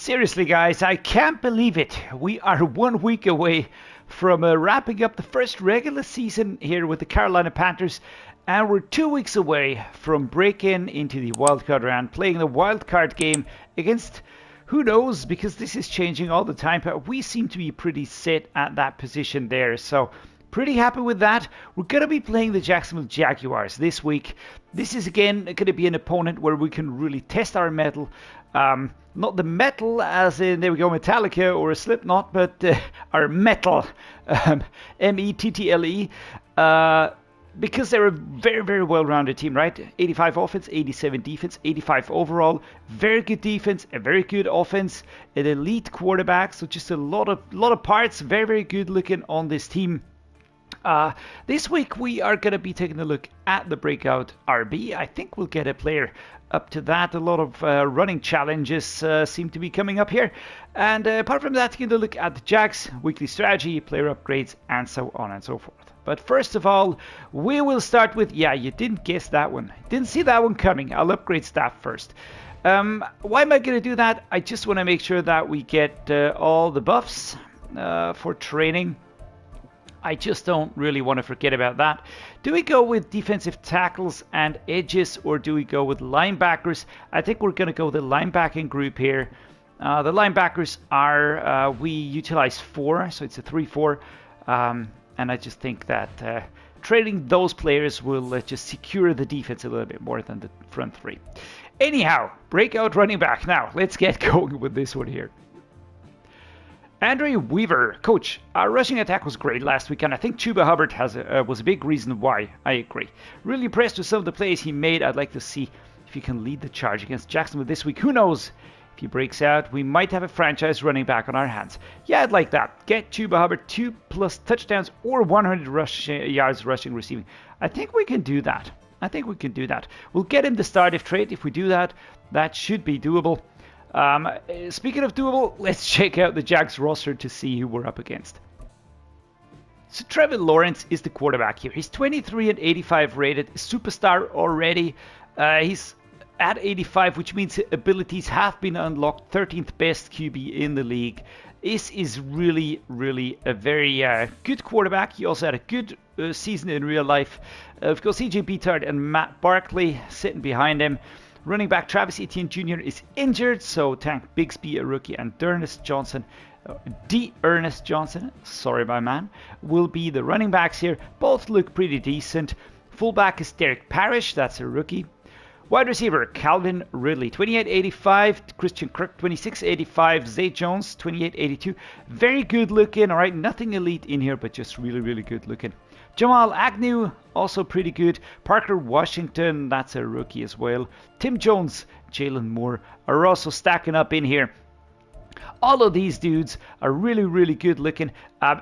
Seriously, guys, I can't believe it. We are 1 week away from wrapping up the first regular season here with the Carolina Panthers, and we're 2 weeks away from breaking into the wildcard round, playing the wildcard game against who knows, because this is changing all the time, but we seem to be pretty set at that position there. So pretty happy with that. We're going to be playing the Jacksonville Jaguars this week. This is again going to be an opponent where we can really test our mettle. Not the metal as in, there we go, Metallica or a Slipknot, but our metal, M-E-T-T-L-E, because they're a very, very well-rounded team, right? 85 offense, 87 defense, 85 overall, very good defense, a very good offense, an elite quarterback, so just a lot of parts, very, very good looking on this team. This week we are going to be taking a look at the breakout RB. I think we'll get a player up to that. A lot of running challenges seem to be coming up here. And apart from that, taking a look at the Jags, weekly strategy, player upgrades, and so on and so forth. But first of all, we will start with, yeah, you didn't guess that one. Didn't see that one coming. I'll upgrade staff first. Why am I going to do that? I just want to make sure that we get all the buffs for training. I just don't really want to forget about that. Do we go with defensive tackles and edges, or do we go with linebackers? I think we're going to go with the linebacking group here. The linebackers are, we utilize 4, so it's a 3-4. And I just think that trading those players will just secure the defense a little bit more than the front 3. Anyhow, breakout running back. Now, let's get going with this one here. Andre Weaver, coach, our rushing attack was great last week, and I think CHUBA Hubbard was a big reason why. I agree. Really impressed with some of the plays he made. I'd like to see if he can lead the charge against Jacksonville this week. Who knows? If he breaks out, we might have a franchise running back on our hands. Yeah, I'd like that. Get CHUBA Hubbard 2+ touchdowns or 100 yards rushing receiving. I think we can do that. We'll get him the startive trade. If we do that, that should be doable. Speaking of doable, let's check out the Jags roster to see who we're up against. So Trevor Lawrence is the quarterback here. He's 23 and 85 rated, superstar already. He's at 85, which means his abilities have been unlocked. 13th best QB in the league. This is really, really a very good quarterback. He also had a good season in real life. We've got CJ Beathard and Matt Barkley sitting behind him. Running back Travis Etienne Jr. is injured, so Tank Bigsby, a rookie, and D'Ernest Johnson, sorry my man, will be the running backs here. Both look pretty decent. Fullback is Derek Parrish, that's a rookie. Wide receiver Calvin Ridley, 28.85. Christian Kirk, 26.85. Zay Jones, 28.82. Very good looking, all right, nothing elite in here, but just really, really good looking. Jamal Agnew, also pretty good. Parker Washington, that's a rookie as well. Tim Jones, Jalen Moore are also stacking up in here. All of these dudes are really, really good looking.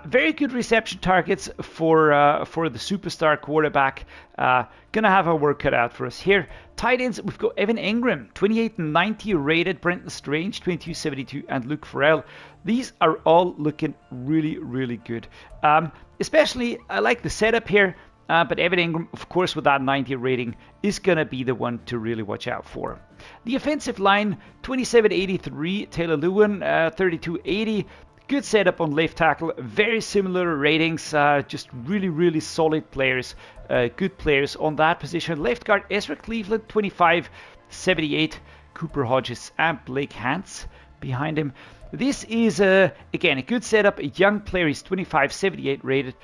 Very good reception targets for the superstar quarterback. Gonna have our work cut out for us here. Tight ends, we've got Evan Ingram, 28 and 90 rated. Brenton Strange, 22.72, and Luke Farrell. These are all looking really, really good. Especially, I like the setup here. But Evan Ingram, of course, with that 90 rating, is going to be the one to really watch out for. The offensive line, 27.83, Taylor Lewin, 32.80. Good setup on left tackle, very similar ratings, just really, really solid players, good players on that position. Left guard, Ezra Cleveland, 25.78, Cooper Hodges and Blake Hance behind him. This is, again, a good setup, a young player, he's 25.78 rated.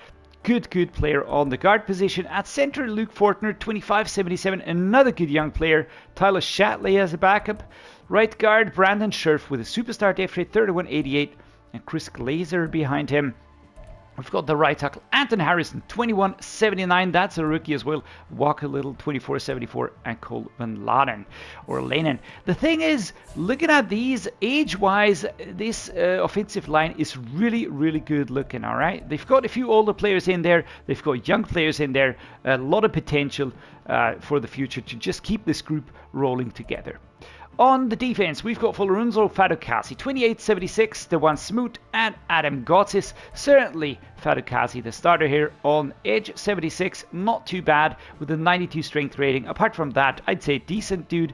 Good player on the guard position. At center, Luke Fortner, 25.77. Another good young player. Tyler Shatley as a backup. Right guard, Brandon Scherf with a superstar depth rate, 31.88. And Chris Glazer behind him. We've got the right tackle, Anton Harrison, 21.79. That's a rookie as well. Walker Little, 24.74. And Cole Van Lanen, or Lanen. The thing is, looking at these, age-wise, this offensive line is really, really good looking, all right? They've got a few older players in there. They've got young players in there. A lot of potential for the future to just keep this group rolling together. On the defense, we've got Folorunso Fatukasi, 28.76, Dewan Smoot, and Adam Gotsis. Certainly Fatukasi, the starter here on edge, 76, not too bad, with a 92 strength rating. Apart from that, I'd say decent dude.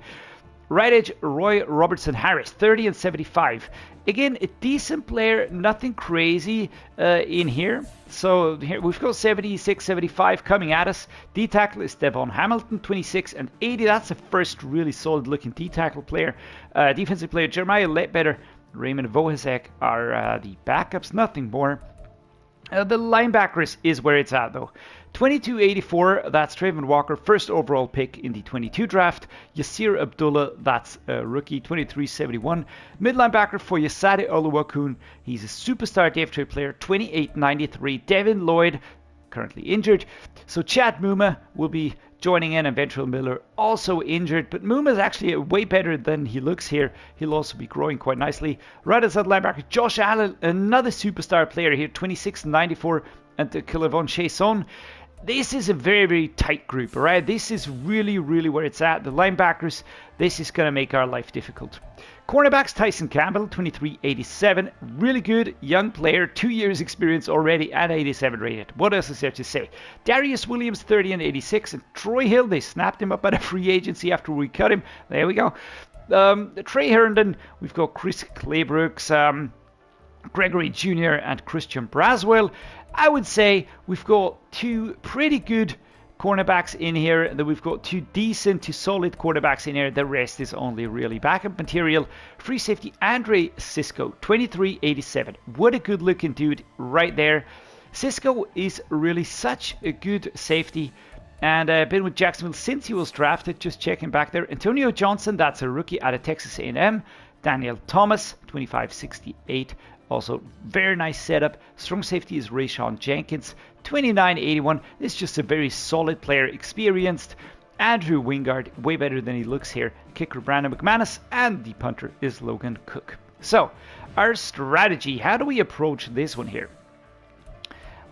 Right edge, Roy Robertson Harris, 30 and 75. Again, a decent player, nothing crazy in here. So here we've got 76, 75 coming at us. D-tackle is Devon Hamilton, 26 and 80. That's the first really solid looking D-tackle player. Defensive player Jeremiah Ledbetter, Raymond Vohasek are the backups, nothing more. The linebackers is where it's at though. 2284, that's Trayvon Walker, first overall pick in the 22 draft. Yasir Abdullah, that's a rookie, 2371. Mid linebacker for Yasade Oluwakun, he's a superstar depth chart player, 2893. Devin Lloyd, currently injured. So Chad Muma will be joining in, and Ventrell Miller also injured, but Muma is actually way better than he looks here. He'll also be growing quite nicely. Right outside linebacker, Josh Allen, another superstar player here, 2694, and the Killavon Chason. This is a very, very tight group, all right? This is really, really where it's at. The linebackers, this is going to make our life difficult. Cornerbacks, Tyson Campbell, 2387. Really good young player, 2 years experience already at 87 rated. What else is there to say? Darius Williams, 30 and 86. And Troy Hill, they snapped him up at a free agency after we cut him. There we go. Trey Herndon, we've got Chris Claybrooks, Gregory Jr. and Christian Braswell. I would say we've got two pretty good cornerbacks in here, that we've got two decent to solid quarterbacks in here. The rest is only really backup material. Free safety Andre Cisco, 2387. What a good looking dude right there. Cisco is really such a good safety, and been with Jacksonville since he was drafted. Just checking back there. Antonio Johnson, that's a rookie out of Texas A&M. Daniel Thomas, 2568. Also, very nice setup. Strong safety is Rayshawn Jenkins, 2981. This is just a very solid player, experienced. Andrew Wingard, way better than he looks here. Kicker Brandon McManus, and the punter is Logan Cook. So, our strategy, how do we approach this one here?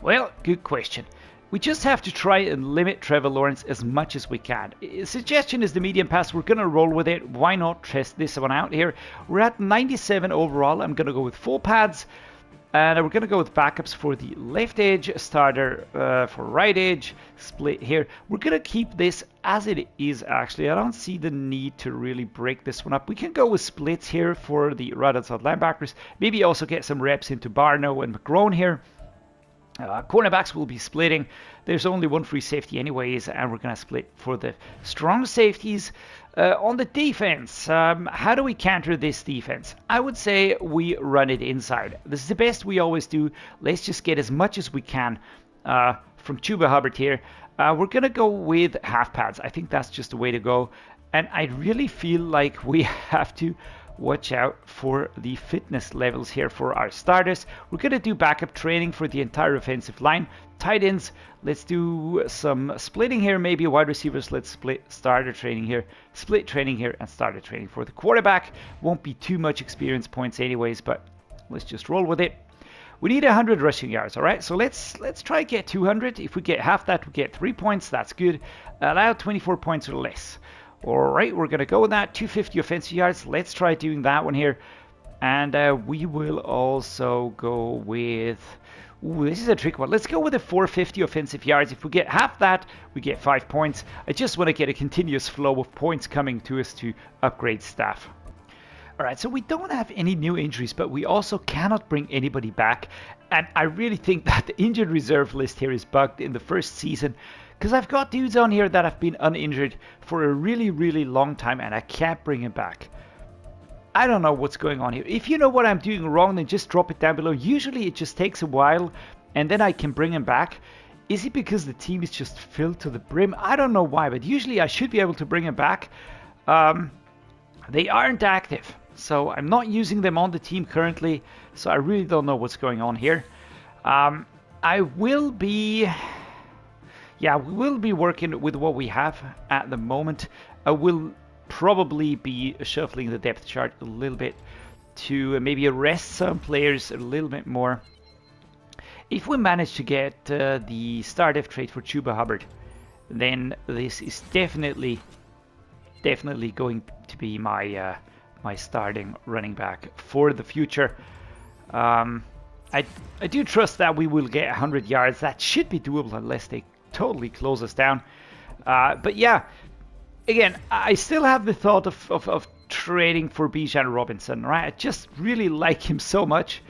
Well, good question. We just have to try and limit Trevor Lawrence as much as we can. Suggestion is the medium pass. We're going to roll with it. Why not test this one out here? We're at 97 overall. I'm going to go with full pads. And we're going to go with backups for the left edge, starter for right edge, split here. We're going to keep this as it is, actually. I don't see the need to really break this one up. We can go with splits here for the right outside linebackers. Maybe also get some reps into Barno and McGrone here. Cornerbacks will be splitting. There's only one free safety anyways, and we're going to split for the strong safeties. On the defense, how do we counter this defense? I would say we run it inside. This is the best we always do. Let's just get as much as we can from CHUBA Hubbard here. We're going to go with half pads. I think that's just the way to go. And I really feel like we have to watch out for the fitness levels here for our starters. We're going to do backup training for the entire offensive line. Tight ends, let's do some splitting here. Maybe wide receivers, let's split starter training here, split training here, and starter training for the quarterback. Won't be too much experience points anyways, but let's just roll with it. We need 100 rushing yards, all right? So let's try to get 200. If we get half that, we get 3 points. That's good. Allow 24 points or less. All right, we're going to go with that. 250 offensive yards. Let's try doing that one here. And we will also go with... Ooh, this is a trick one. Let's go with a 450 offensive yards. If we get half that, we get 5 points. I just want to get a continuous flow of points coming to us to upgrade staff. All right, so we don't have any new injuries, but we also cannot bring anybody back. And I really think that the injured reserve list here is bugged in the first season, because I've got dudes on here that have been uninjured for a really, really long time, and I can't bring him back. I don't know what's going on here. If you know what I'm doing wrong, then just drop it down below. Usually it just takes a while, and then I can bring him back. Is it because the team is just filled to the brim? I don't know why, but usually I should be able to bring him back. They aren't active, so I'm not using them on the team currently, so I really don't know what's going on here. I will be... Yeah, we will be working with what we have at the moment. I will probably be shuffling the depth chart a little bit to maybe arrest some players a little bit more. If we manage to get the star depth trait for CHUBA Hubbard, then this is definitely going to be my my starting running back for the future. I do trust that we will get 100 yards. That should be doable unless they totally close us down. But yeah, again, I still have the thought of trading for Bijan Robinson, right? I just really like him so much.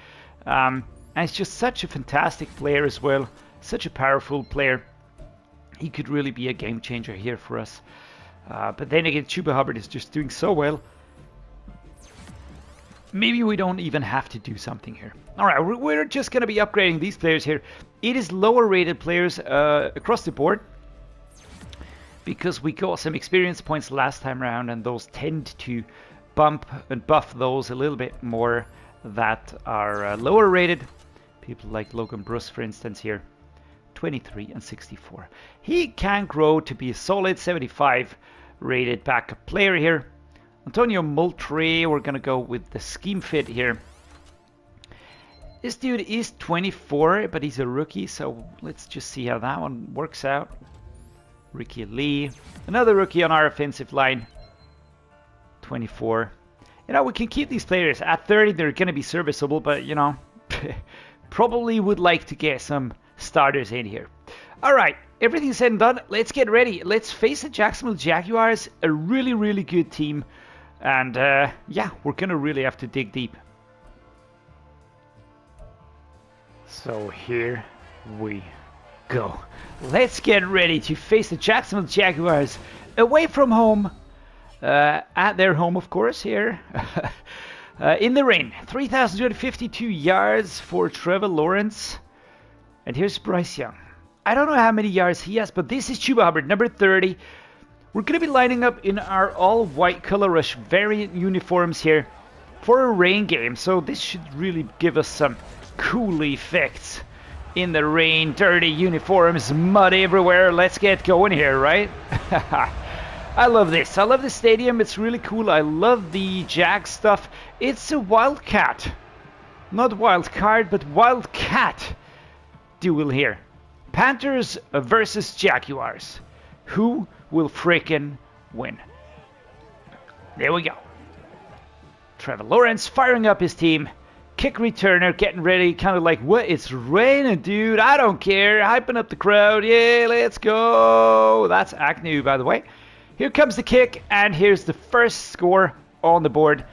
And he's just such a fantastic player as well. Such a powerful player. He could really be a game changer here for us. But then again, CHUBA Hubbard is just doing so well. Maybe we don't even have to do something here. All right, we're just going to be upgrading these players here. It is lower rated players across the board, because we got some experience points last time around, and those tend to bump and buff those a little bit more that are lower rated. People like Logan Bruce, for instance, here. 23 and 64. He can grow to be a solid 75 rated backup player here. Antonio Moultrie, we're going to go with the scheme fit here. This dude is 24, but he's a rookie, so let's just see how that one works out. Ricky Lee, another rookie on our offensive line. 24. You know, we can keep these players at 30. They're going to be serviceable, but, you know, probably would like to get some starters in here. All right, everything's said and done. Let's get ready. Let's face the Jacksonville Jaguars, a really, really good team. And yeah, we're going to really have to dig deep. So here we go. Let's get ready to face the Jacksonville Jaguars away from home. At their home, of course, here. In the rain. 3,252 yards for Trevor Lawrence. And here's Bryce Young. I don't know how many yards he has, but this is CHUBA Hubbard, number 30. We're going to be lining up in our all-white color rush variant uniforms here for a rain game. So this should really give us some cool effects in the rain. Dirty uniforms, mud everywhere. Let's get going here, right? I love this. I love the stadium. It's really cool. I love the Jag stuff. It's a Wildcat. Not Wild Card, but Wildcat duel here. Panthers versus Jaguars. Who will frickin' win? There we go. Trevor Lawrence firing up his team. Kick returner getting ready. Kind of like, what? It's raining, dude. I don't care. Hyping up the crowd. Yeah, let's go. That's Agnew, by the way. Here comes the kick, and here's the first score on the board.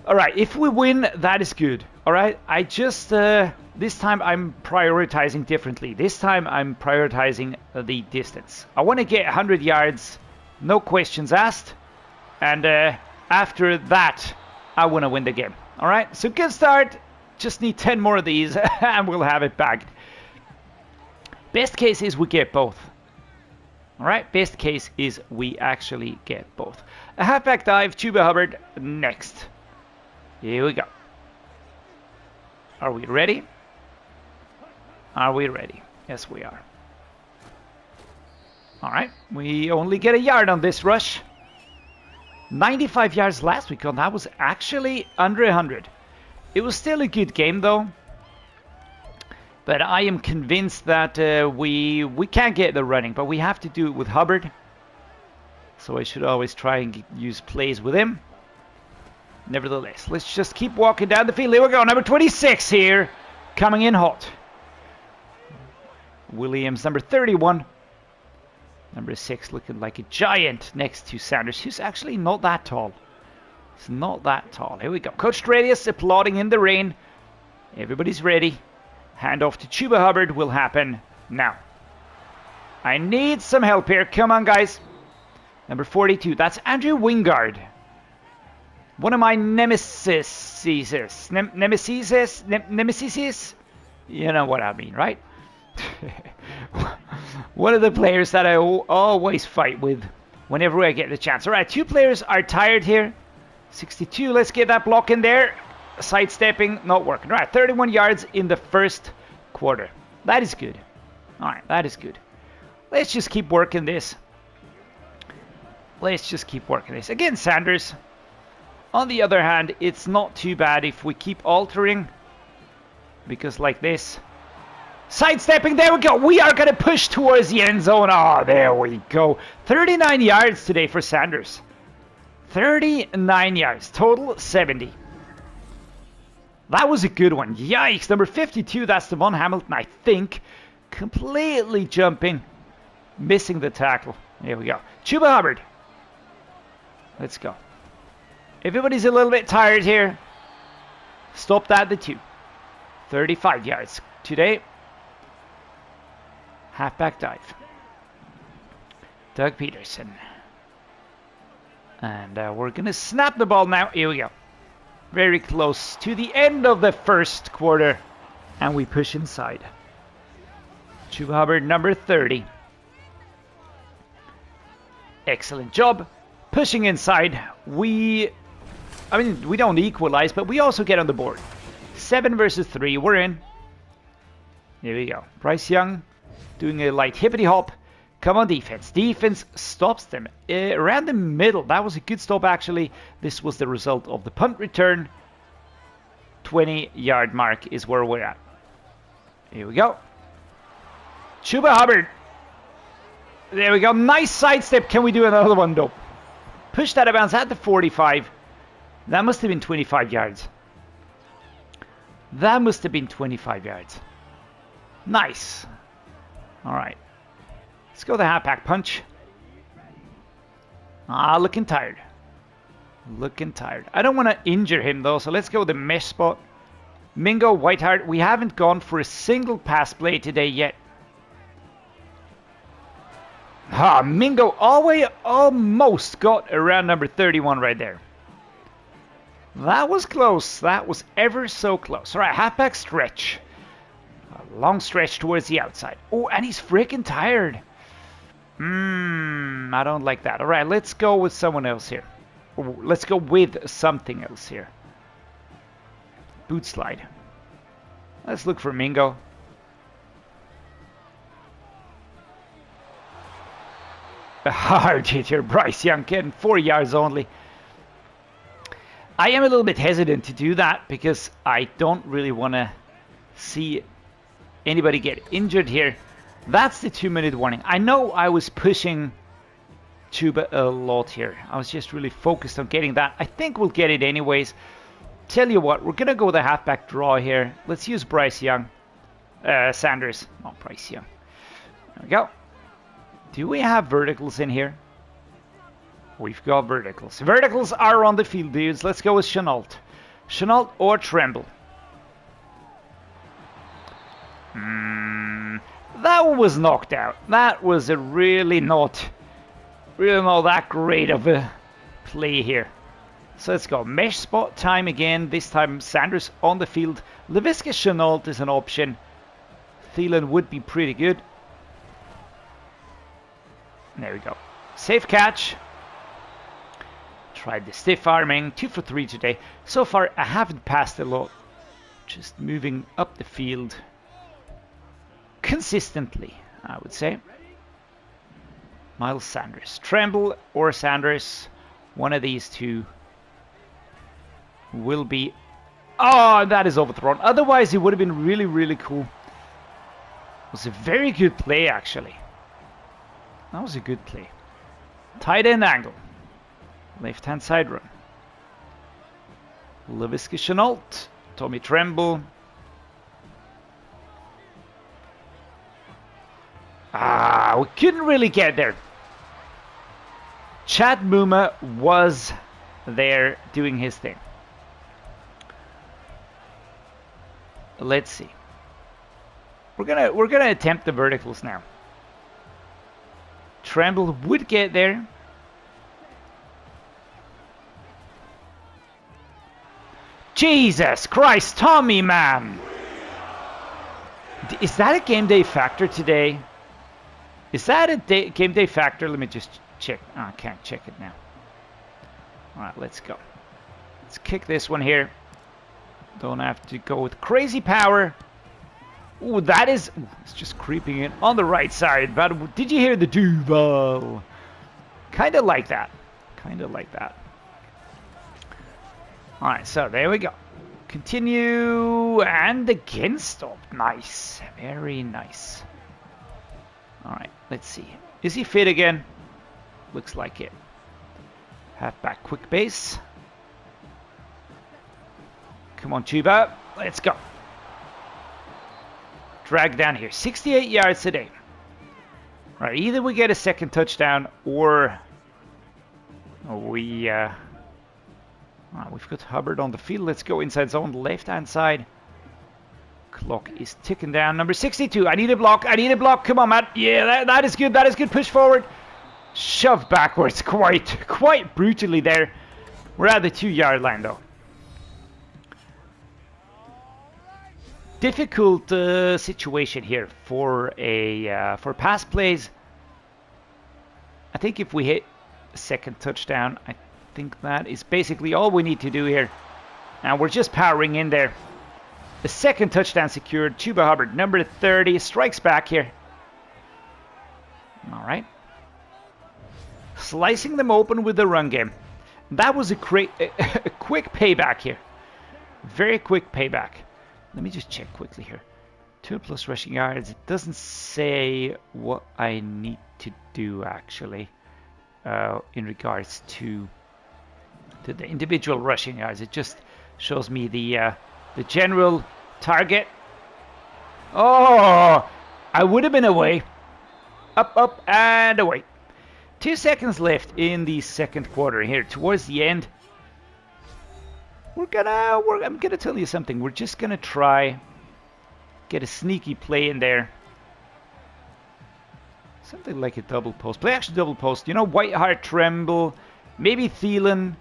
All right, if we win, that is good. All right, I just, this time I'm prioritizing differently. This time I'm prioritizing the distance. I want to get 100 yards, no questions asked. And after that, I want to win the game. All right, so good start. Just need 10 more of these, and we'll have it bagged. Best case is we get both. All right, best case is we actually get both. A halfback dive, CHUBA Hubbard, next. Here we go. Are we ready? Are we ready? Yes, we are. All right, we only get a yard on this rush. 95 yards last week, and that was actually under 100. It was still a good game, though. But I am convinced that we can get the running, but we have to do it with Hubbard. So I should always try and use plays with him. Nevertheless, let's just keep walking down the field. Here we go, number 26 here, coming in hot. Williams, number 31. Number 6 looking like a giant next to Sanders, who's actually not that tall. He's not that tall. Here we go. Coach Dreddeus applauding in the rain. Everybody's ready. Handoff to CHUBA Hubbard will happen now. I need some help here. Come on, guys. Number 42. That's Andrew Wingard. One of my nemesis. Nemesis? You know what I mean, right? One of the players that I always fight with whenever I get the chance. All right, 2 players are tired here. 62, let's get that block in there. Sidestepping, not working. All right, 31 yards in the first quarter. That is good. All right, that is good. Let's just keep working this. Let's just keep working this. Again, Sanders. On the other hand, it's not too bad if we keep altering. Because like this. Sidestepping, there we go. We are going to push towards the end zone. Oh, there we go. 39 yards today for Sanders. 39 yards. Total 70. That was a good one. Yikes. Number 52, that's Devon Hamilton, I think. Completely jumping. Missing the tackle. There we go. Chuba Hubbard. Let's go. Everybody's a little bit tired here. Stop that, the 2. 35 yards today. Halfback dive. Doug Peterson. And we're going to snap the ball now. Here we go. Very close to the end of the first quarter. And we push inside. Chuba Hubbard, number 30. Excellent job. Pushing inside. We don't equalize, but we also get on the board. 7 versus 3. We're in. There we go. Bryce Young doing a light hippity hop. Come on, defense. Defense stops them around the middle. That was a good stop, actually. This was the result of the punt return. 20-yard mark is where we're at. Here we go. Chuba Hubbard. There we go. Nice sidestep. Can we do another one, though? Push that out of bounds at the 45. That must have been 25 yards. That must have been 25 yards. Nice. All right. Let's go the halfback punch. Looking tired. Looking tired. I don't want to injure him, though, so let's go with the mesh spot. Mingo, Whiteheart. We haven't gone for a single pass play today yet. Mingo almost got around number 31 right there. That was close. That was ever so close. All right, halfback stretch. A long stretch towards the outside. Oh, and he's freaking tired. I don't like that. All right, let's go with someone else here. Let's go with something else here. Boot slide. Let's look for Mingo. A hard hit here. Bryce Young getting 4 yards only. I am a little bit hesitant to do that because I don't really want to see anybody get injured here. That's the 2-minute warning. I know I was pushing Chuba a lot here. I was just really focused on getting that. I think we'll get it anyways. Tell you what, we're going to go with a halfback draw here. Let's use Bryce Young. Sanders. Not Bryce Young. There we go. Do we have verticals in here? We've got verticals. Verticals are on the field, dudes. Let's go with Chenault. Chenault or Tremble. That one was knocked out. That was a really not that great of a play here. So let's go. Mesh spot time again. This time Sanders on the field. Laviska Chenault is an option. Thielen would be pretty good. There we go. Safe catch. Tried the stiff arming. 2 for 3 today. So far, I haven't passed a lot. Just moving up the field consistently, I would say. Miles Sanders. Tremble or Sanders. One of these two will be... Oh, that is overthrown. Otherwise, it would have been really, really cool. It was a very good play, actually. That was a good play. Tight end angle. Left-hand side run. Laviska Chenault. Tommy Tremble. We couldn't really get there. Chad Muma was there doing his thing. Let's see. We're gonna attempt the verticals now. Tremble would get there. Jesus Christ, Tommy, man! Is that a game day factor today? Is that a game day factor? Let me just check. Oh, I can't check it now. Alright, let's go. Let's kick this one here. Don't have to go with crazy power. Ooh, that is... Ooh, it's just creeping in on the right side. But did you hear the Duval? Kind of like that. Kind of like that. Alright, so there we go. Continue. And again stopped. Nice. Very nice. Alright, let's see. Is he fit again? Looks like it. Halfback quick base. Come on, Chuba. Let's go. Drag down here. 68 yards today. Right, either we get a second touchdown or we... we've got Hubbard on the field. Let's go inside zone, left-hand side. Clock is ticking down. Number 62. I need a block. I need a block. Come on, Matt. Yeah, that is good. That is good. Push forward. Shove backwards. Quite brutally there. We're at the 2-yard line, though. Difficult situation here for pass plays. I think if we hit a second touchdown, I think that is basically all we need to do here. Now we're just powering in there. The second touchdown secured. Chuba Hubbard, number 30, strikes back here. All right. Slicing them open with the run game. That was a quick payback here. Very quick payback. Let me just check quickly here. 2+ rushing yards. It doesn't say what I need to do actually in regards to the individual rushing yards. It just shows me the general target. Oh, I would have been away. Up and away. 2 seconds left in the second quarter here. Towards the end, I'm gonna tell you something. We're just gonna try get a sneaky play in there. Something like a double post. Play action double post. You know, Whiteheart, Tremble, maybe Thielen.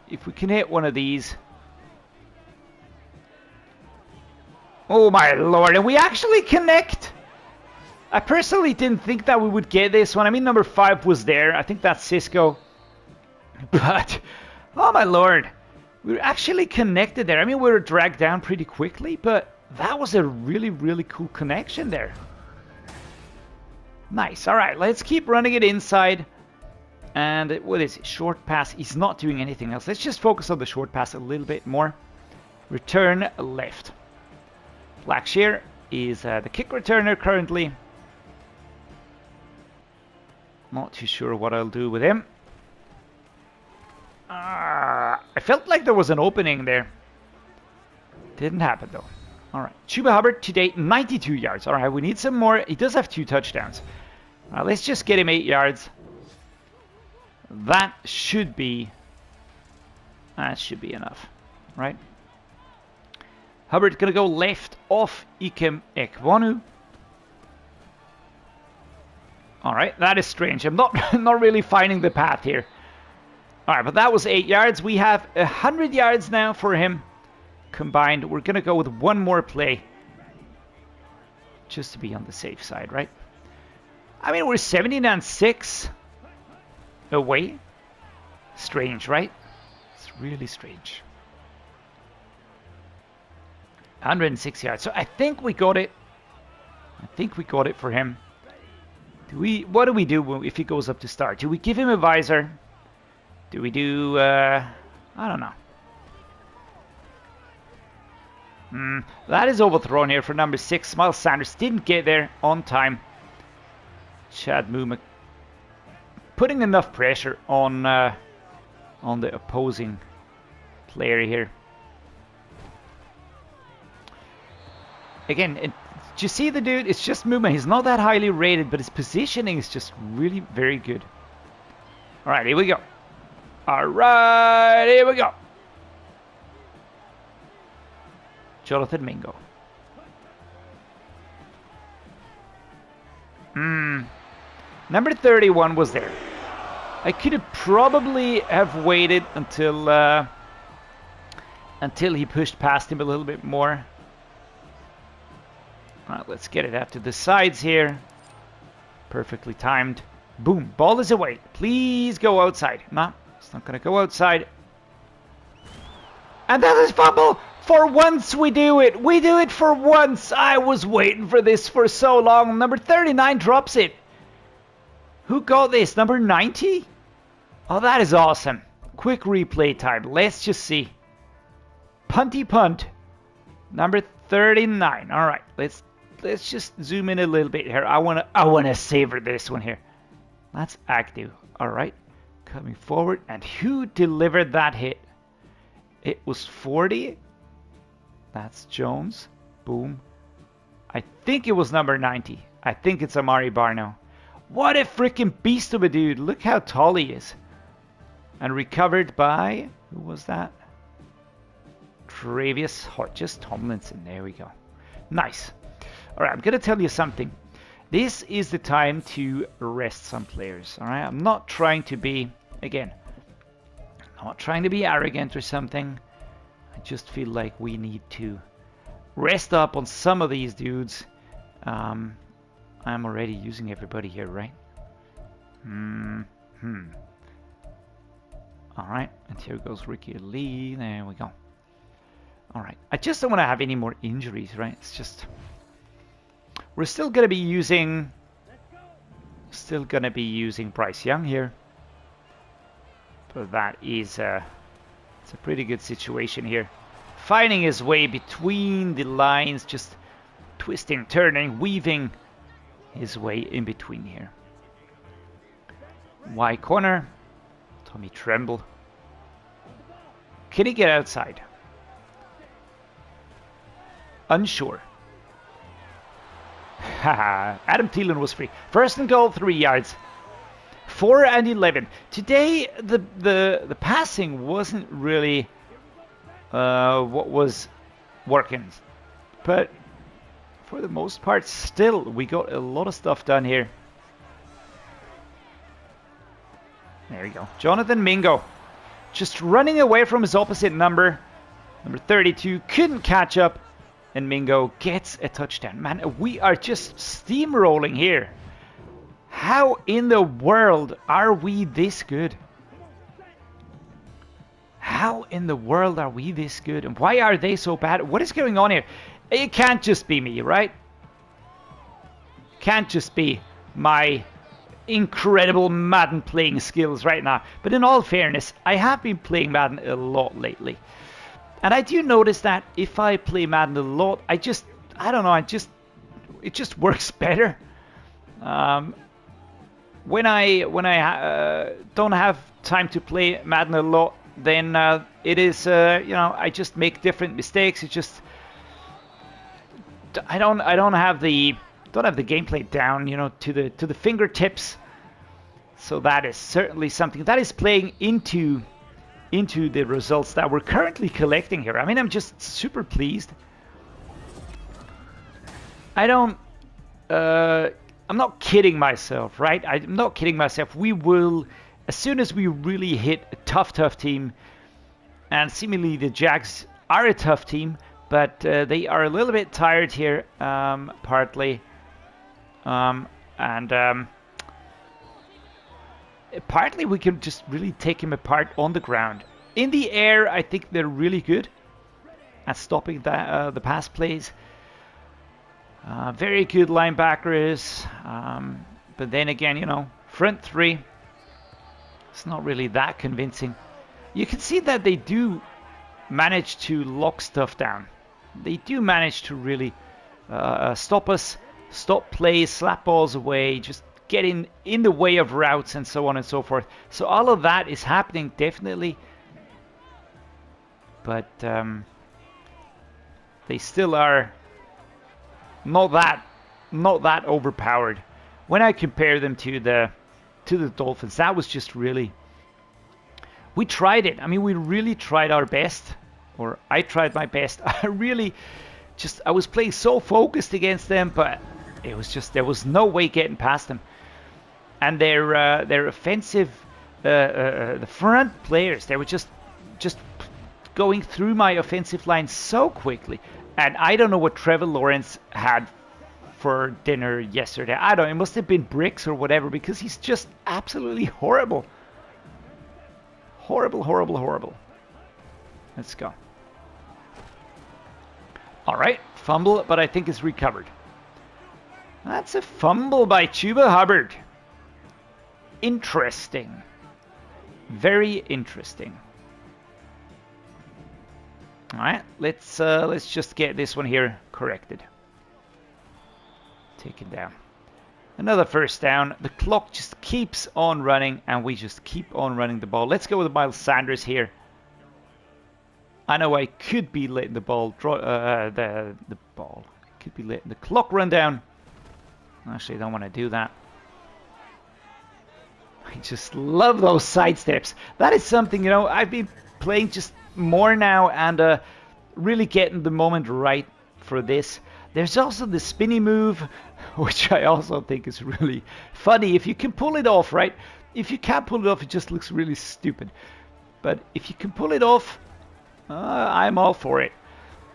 If we can hit one of these. Oh my lord, and we actually connect. I personally didn't think that we would get this one. I mean, number 5 was there. I think that's Cisco. But, oh my lord. We were actually connected there. I mean, we were dragged down pretty quickly, but that was a really, really cool connection there. Nice. All right, let's keep running it inside. And what is it? Short pass. He's not doing anything else. Let's just focus on the short pass a little bit more. Return left. Blackshear is the kick returner currently. Not too sure what I'll do with him. I felt like there was an opening there. Didn't happen though. All right, Chuba Hubbard today 92 yards. All right, we need some more. He does have 2 touchdowns. Let's just get him 8 yards. That should be enough, right? Hubbard gonna go left off Ikem Ekwonu. All right, that is strange. I'm not really finding the path here. All right, but that was 8 yards. We have 100 yards now for him combined. We're gonna go with one more play just to be on the safe side, right? I mean, we're 17-6 away. Strange, right? It's really strange. 106 yards. So I think we got it. I think we got it for him. What do we do if he goes up to start? Do we give him a visor? Do we do... I don't know. That is overthrown here for number 6. Miles Sanders didn't get there on time. Chad Muma putting enough pressure on the opposing player here. Again, do you see the dude? It's just Muma. He's not that highly rated, but his positioning is just really very good. All right, here we go. All right, here we go. Jonathan Mingo. Number 31 was there. I could have probably have waited until he pushed past him a little bit more. All right, let's get it out to the sides here. Perfectly timed. Boom, ball is away. Please go outside. No, it's not going to go outside. And that is fumble. For once we do it. We do it for once. I was waiting for this for so long. Number 39 drops it. Who got this? Number 90? Oh, that is awesome. Quick replay time. Let's just see. Punty punt. Number 39. All right. Let's just zoom in a little bit here. I wanna savor this one here. That's active. All right. Coming forward. And who delivered that hit? It was 40. That's Jones. Boom. I think it was number 90. I think it's Amari Barno. What a freaking beast of a dude. Look how tall he is. And recovered by, who was that? Travius Hodges Tomlinson. There we go. Nice. All right, I'm going to tell you something. This is the time to rest some players. All right, I'm not trying to be, again, I'm not trying to be arrogant or something. I just feel like we need to rest up on some of these dudes. I'm already using everybody here, right? All right, and here goes Ricky Lee. There we go. All right, I just don't want to have any more injuries, right? It's just, we're still going to be using, Bryce Young here. But that is, it's a pretty good situation here. Finding his way between the lines, just twisting, turning, weaving his way in between here. Y corner, Tommy Tremble. Can he get outside? Unsure. Haha, Adam Thielen was free. First and goal, 3 yards. 4 and 11. Today, the passing wasn't really what was working. But for the most part, still, we got a lot of stuff done here. There we go. Jonathan Mingo. Just running away from his opposite number. Number 32. Couldn't catch up. And Mingo gets a touchdown. Man, we are just steamrolling here. How in the world are we this good? How in the world are we this good? And why are they so bad? What is going on here? It can't just be me, right? Can't just be my incredible Madden playing skills right now. But in all fairness, I have been playing Madden a lot lately. And I do notice that if I play Madden a lot, I don't know, it just works better. When I don't have time to play Madden a lot, then it is, you know, I just make different mistakes. It just, I don't have the gameplay down, you know, to the fingertips. So that is certainly something that is playing into the results that we're currently collecting here. I mean, I'm just super pleased. I'm not kidding myself, right? I'm not kidding myself. We will, as soon as we really hit a tough team, and seemingly the Jags are a tough team, but they are a little bit tired here, partly. Partly we can just really take him apart on the ground. In the air, I think they're really good at stopping the pass plays. Very good linebackers. But then again, you know, front three, it's not really that convincing. You can see that they do manage to lock stuff down. They do manage to really stop us, stop plays, slap balls away, just get in the way of routes and so on and so forth. So all of that is happening definitely, but they still are not that overpowered. When I compare them to the Dolphins, that was just really, we tried it. I mean, we really tried our best, or I tried my best. I was playing so focused against them, but it was just, there was no way getting past them. And their offensive, the front players, they were just going through my offensive line so quickly. And I don't know what Trevor Lawrence had for dinner yesterday. I don't know, it must have been bricks or whatever, because he's just absolutely horrible. Horrible, horrible, horrible. Let's go. All right, fumble, but I think it's recovered. That's a fumble by Chuba Hubbard. Interesting. Very interesting. All right, let's just get this one here corrected. Taken down. Another first down. The clock just keeps on running, and we just keep on running the ball. Let's go with Miles Sanders here. I know I could be letting the ball draw the ball. Could be letting the clock run down. Actually, I don't want to do that. I just love those sidesteps. That is something, you know, I've been playing just more now and really getting the moment right for this. There's also the spinny move, which I also think is really funny. If you can pull it off, right? If you can't pull it off, it just looks really stupid. But if you can pull it off, I'm all for it.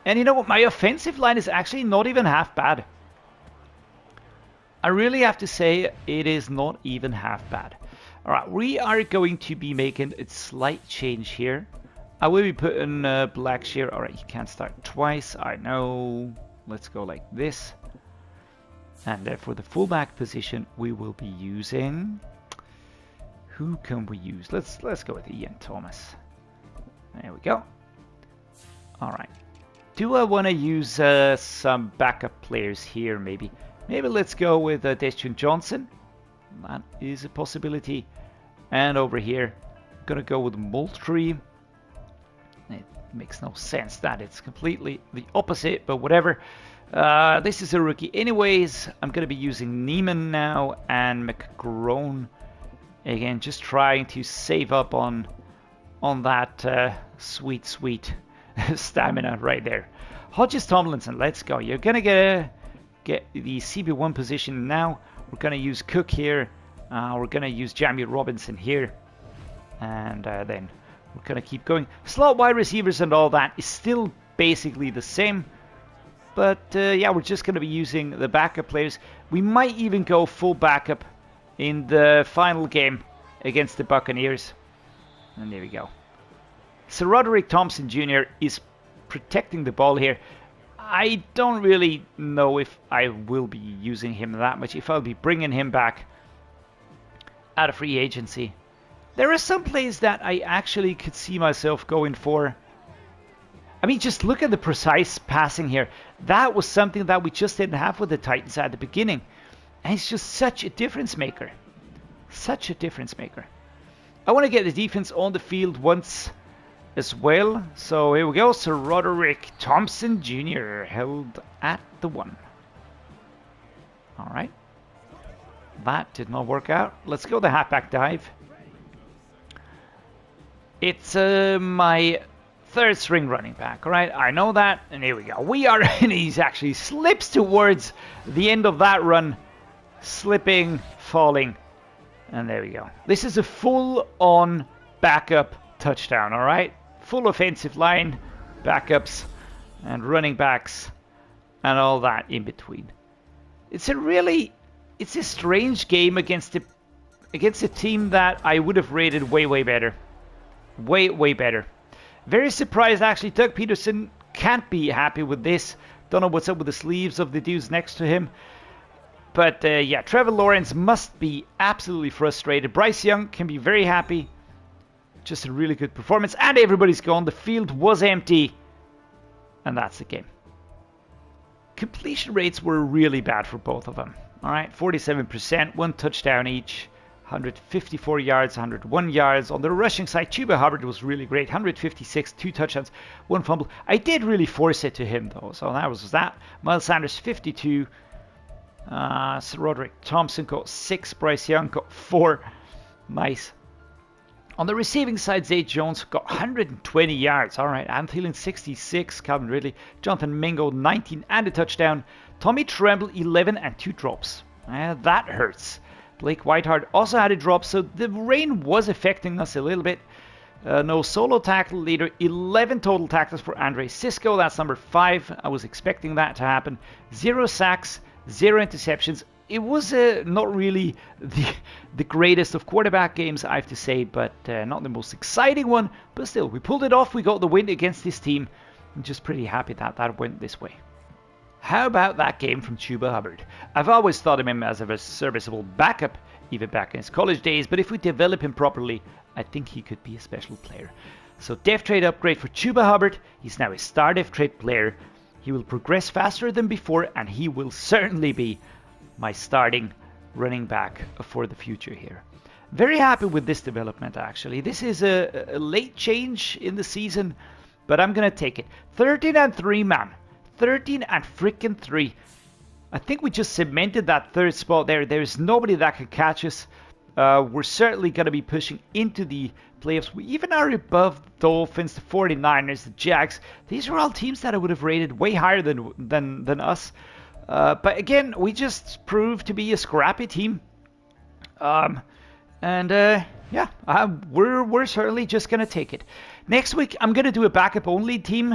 And you know what? My offensive line is actually not even half bad. I really have to say it is not even half bad. All right, we are going to be making a slight change here. I will be putting black shear. All right, you can't start twice. I know. Let's go like this. And for the fullback position, we will be using. Who can we use? Let's go with Ian Thomas. There we go. All right. Do I want to use some backup players here? Maybe let's go with Dreddeus Johnson. That is a possibility. And over here, I'm gonna go with Moultrie. It makes no sense that it's completely the opposite, but whatever. This is a rookie anyways. I'm gonna be using Neiman now and McGrone. Again, just trying to save up on that sweet stamina right there. Hodges Tomlinson, let's go. You're gonna get the CB1 position now. We're gonna use Cook here. We're gonna use Jamie Robinson here, and then we're gonna keep going. Slot wide receivers and all that is still basically the same, but yeah, we're just gonna be using the backup players. We might even go full backup in the final game against the Buccaneers, and there we go. Sir Roderick Thompson Jr. is protecting the ball here. I don't really know if I will be using him that much, if I'll be bringing him back out of free agency. There are some plays that I actually could see myself going for. I mean, just look at the precise passing here. That was something that we just didn't have with the Titans at the beginning. And it's just such a difference maker. Such a difference maker. I want to get the defense on the field once as well. So here we go. Sir Roderick Thompson Jr. held at the 1. All right. That did not work out. Let's go the halfback dive. It's my third string running back. All right, I know that. And here we go. We are, and he actually slips towards the end of that run. Slipping, falling. And there we go. This is a full-on backup touchdown, all right? Full offensive line, backups, and running backs, and all that in between. It's a strange game against a team that I would have rated way better. Way better. Very surprised actually Doug Peterson can't be happy with this. Don't know what's up with the sleeves of the dudes next to him. But yeah, Trevor Lawrence must be absolutely frustrated. Bryce Young can be very happy. Just a really good performance. And everybody's gone. The field was empty. And that's the game. Completion rates were really bad for both of them. All right, 47%, 1 touchdown each. 154 yards, 101 yards. On the rushing side, Chuba Hubbard was really great. 156, 2 touchdowns, 1 fumble. I did really force it to him, though. So that was that. Miles Sanders, 52. Sir Roderick Thompson got 6. Bryce Young got 4. Nice. On the receiving side, Zay Jones got 120 yards. All right, I'm feeling 66. Calvin Ridley, Jonathan Mingo, 19 and a touchdown. Tommy Tremble, 11 and 2 drops. That hurts. Blake Whiteheart also had a drop, so the rain was affecting us a little bit. No solo tackle leader. 11 total tackles for Andre Sisco. That's number 5. I was expecting that to happen. 0 sacks, 0 interceptions. It was not really the greatest of quarterback games, I have to say, but not the most exciting one. But still, we pulled it off. We got the win against this team. I'm just pretty happy that that went this way. How about that game from Chuba Hubbard? I've always thought of him as a serviceable backup, even back in his college days, but if we develop him properly, I think he could be a special player. So def trade upgrade for Chuba Hubbard. He's now a star def trade player. He will progress faster than before, and he will certainly be my starting running back for the future here. Very happy with this development, actually. This is a late change in the season, but I'm going to take it. 13-3, man. 13 and freaking 3. I think we just cemented that third spot there. There's nobody that can catch us. We're certainly going to be pushing into the playoffs. We even are above the Dolphins, the 49ers, the Jags. These are all teams that I would have rated way higher than us. But again, we just proved to be a scrappy team. Yeah, we're certainly just going to take it. Next week, I'm going to do a backup-only team.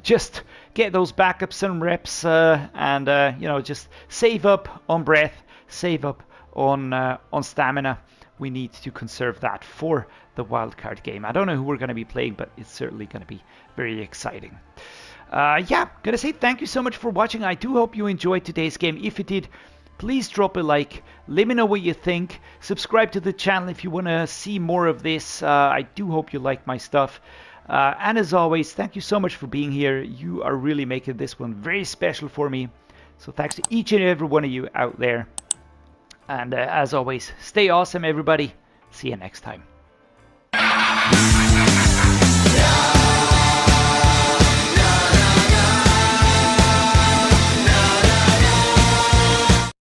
Just get those backups and reps and you know, just save up on breath, save up on stamina. We need to conserve that for the wildcard game. I don't know who we're going to be playing, but it's certainly going to be very exciting. Yeah, gonna say thank you so much for watching. I do hope you enjoyed today's game. If you did, please drop a like. Let me know what you think. Subscribe to the channel if you want to see more of this. I do hope you like my stuff. And as always, thank you so much for being here. You are really making this one very special for me. So thanks to each and every one of you out there. And as always, stay awesome, everybody. See you next time.